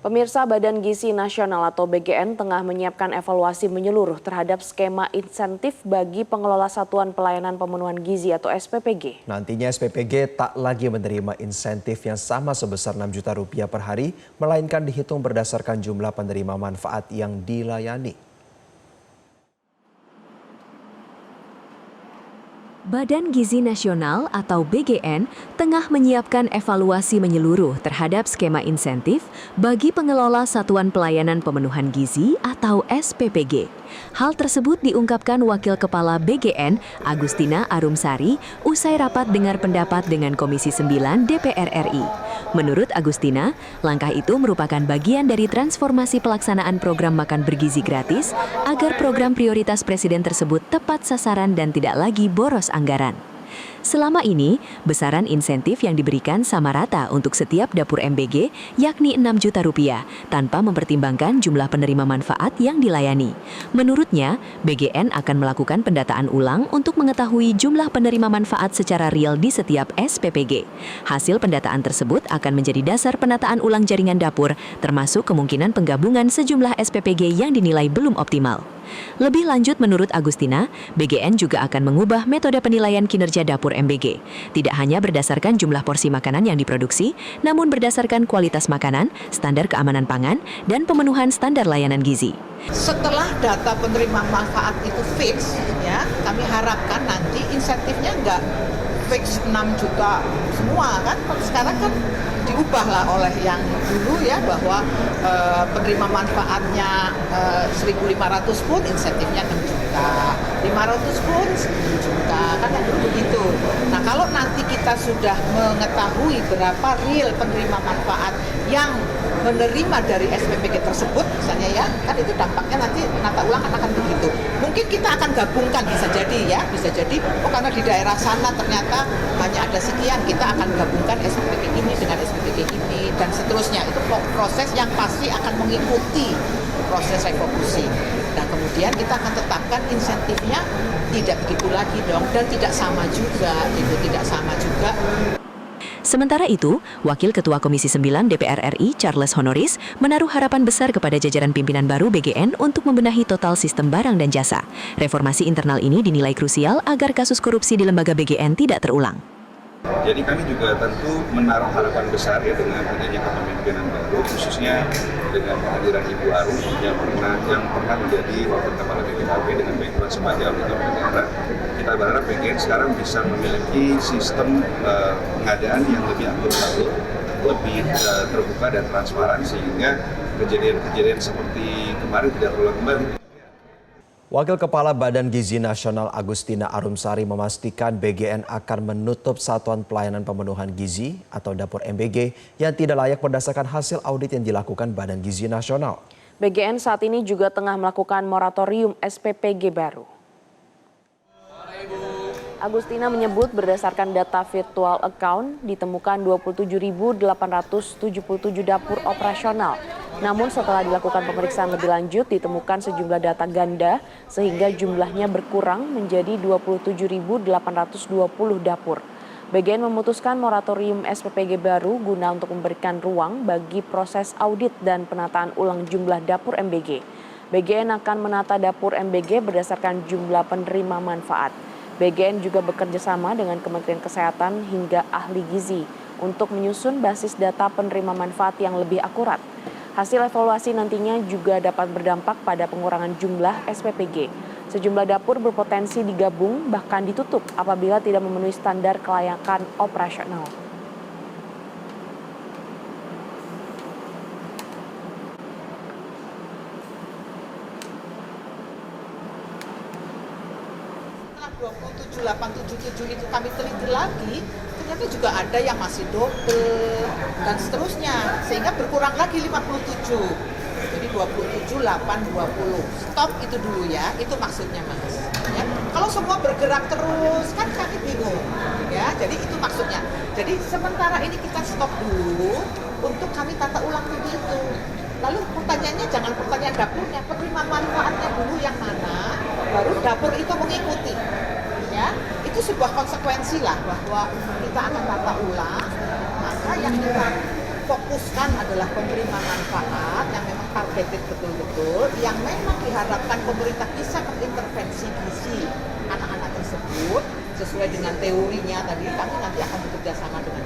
Pemirsa, Badan Gizi Nasional atau BGN tengah menyiapkan evaluasi menyeluruh terhadap skema insentif bagi pengelola Satuan Pelayanan Pemenuhan Gizi atau SPPG. Nantinya SPPG tak lagi menerima insentif yang sama sebesar Rp6 juta per hari, melainkan dihitung berdasarkan jumlah penerima manfaat yang dilayani. Badan Gizi Nasional atau BGN tengah menyiapkan evaluasi menyeluruh terhadap skema insentif bagi pengelola Satuan Pelayanan Pemenuhan Gizi atau SPPG. Hal tersebut diungkapkan Wakil Kepala BGN Agustina Arumsari usai rapat dengar pendapat dengan Komisi 9 DPR RI. Menurut Agustina, langkah itu merupakan bagian dari transformasi pelaksanaan program makan bergizi gratis agar program prioritas Presiden tersebut tepat sasaran dan tidak lagi boros anggaran. Selama ini, besaran insentif yang diberikan sama rata untuk setiap dapur MBG, yakni Rp6 juta tanpa mempertimbangkan jumlah penerima manfaat yang dilayani. Menurutnya, BGN akan melakukan pendataan ulang untuk mengetahui jumlah penerima manfaat secara real di setiap SPPG. Hasil pendataan tersebut akan menjadi dasar penataan ulang jaringan dapur, termasuk kemungkinan penggabungan sejumlah SPPG yang dinilai belum optimal. Lebih lanjut, menurut Agustina, BGN juga akan mengubah metode penilaian kinerja dapur MBG. Tidak hanya berdasarkan jumlah porsi makanan yang diproduksi, namun berdasarkan kualitas makanan, standar keamanan pangan, dan pemenuhan standar layanan gizi. Setelah data penerima manfaat itu fix, ya, kami harapkan nanti insentifnya nggak fix 6 juta semua kan. Sekarang kan diubahlah oleh yang dulu ya, bahwa penerima manfaatnya 1.500 pun insentifnya 6 juta, 500 pun 10 juta, kan dulu begitu. Nah, kalau nanti kita sudah mengetahui berapa real penerima manfaat yang menerima dari SPPG tersebut misalnya ya, kan itu dampaknya nanti penata ulang akan begitu. Mungkin kita akan gabungkan, bisa jadi ya, bisa jadi karena di daerah sana ternyata hanya ada sekian, kita akan gabungkan SPPG ini dengan SPPG ini dan seterusnya. Itu proses yang pasti akan mengikuti proses refokusi. Nah, kemudian kita akan tetapkan insentifnya tidak begitu lagi dong, dan tidak sama juga, itu tidak sama juga. Sementara itu, Wakil Ketua Komisi 9 DPR RI Charles Honoris menaruh harapan besar kepada jajaran pimpinan baru BGN untuk membenahi total sistem barang dan jasa. Reformasi internal ini dinilai krusial agar kasus korupsi di lembaga BGN tidak terulang. Jadi kami juga tentu menaruh harapan besar ya dengan adanya kepemimpinan baru, khususnya dengan kehadiran Ibu Arum yang pernah menjadi Wakil Kepala BPKP dengan background sebagai auditor negara. Kita berharap BGN sekarang bisa memiliki sistem pengadaan yang lebih akuntabel, lebih terbuka dan transparan, sehingga kejadian-kejadian seperti kemarin tidak terulang kembali. Wakil Kepala Badan Gizi Nasional Agustina Arumsari memastikan BGN akan menutup Satuan Pelayanan Pemenuhan Gizi atau dapur MBG yang tidak layak berdasarkan hasil audit yang dilakukan Badan Gizi Nasional. BGN saat ini juga tengah melakukan moratorium SPPG baru. Agustina menyebut berdasarkan data virtual account ditemukan 27.877 dapur operasional. Namun setelah dilakukan pemeriksaan lebih lanjut ditemukan sejumlah data ganda sehingga jumlahnya berkurang menjadi 27.820 dapur. BGN memutuskan moratorium SPPG baru guna untuk memberikan ruang bagi proses audit dan penataan ulang jumlah dapur MBG. BGN akan menata dapur MBG berdasarkan jumlah penerima manfaat. BGN juga bekerja sama dengan Kementerian Kesehatan hingga ahli gizi untuk menyusun basis data penerima manfaat yang lebih akurat. Hasil evaluasi nantinya juga dapat berdampak pada pengurangan jumlah SPPG. Sejumlah dapur berpotensi digabung bahkan ditutup apabila tidak memenuhi standar kelayakan operasional. Setelah 27877 itu kami teliti lagi, ternyata juga ada yang masih double dan seterusnya, sehingga berkurang lagi 57. Jadi 27.820. Stop itu dulu ya, itu maksudnya Mas. Ya. Kalau semua bergerak terus kan kami bingung. Ya, jadi itu maksudnya. Jadi sementara ini kita stop dulu untuk kami tata ulang begitu. Lalu pertanyaannya jangan pertanyaan dapurnya, penerima manfaatnya dulu yang mana, baru dapur itu mengikuti. Ya, itu sebuah konsekuensi lah bahwa kita akan tata ulang, maka yang kita fokuskan adalah penerima manfaat yang memang targeted betul-betul, yang memang diharapkan pemerintah bisa mengintervensi gizi anak-anak tersebut sesuai dengan teorinya tadi. Kami nanti akan bekerja sama dengan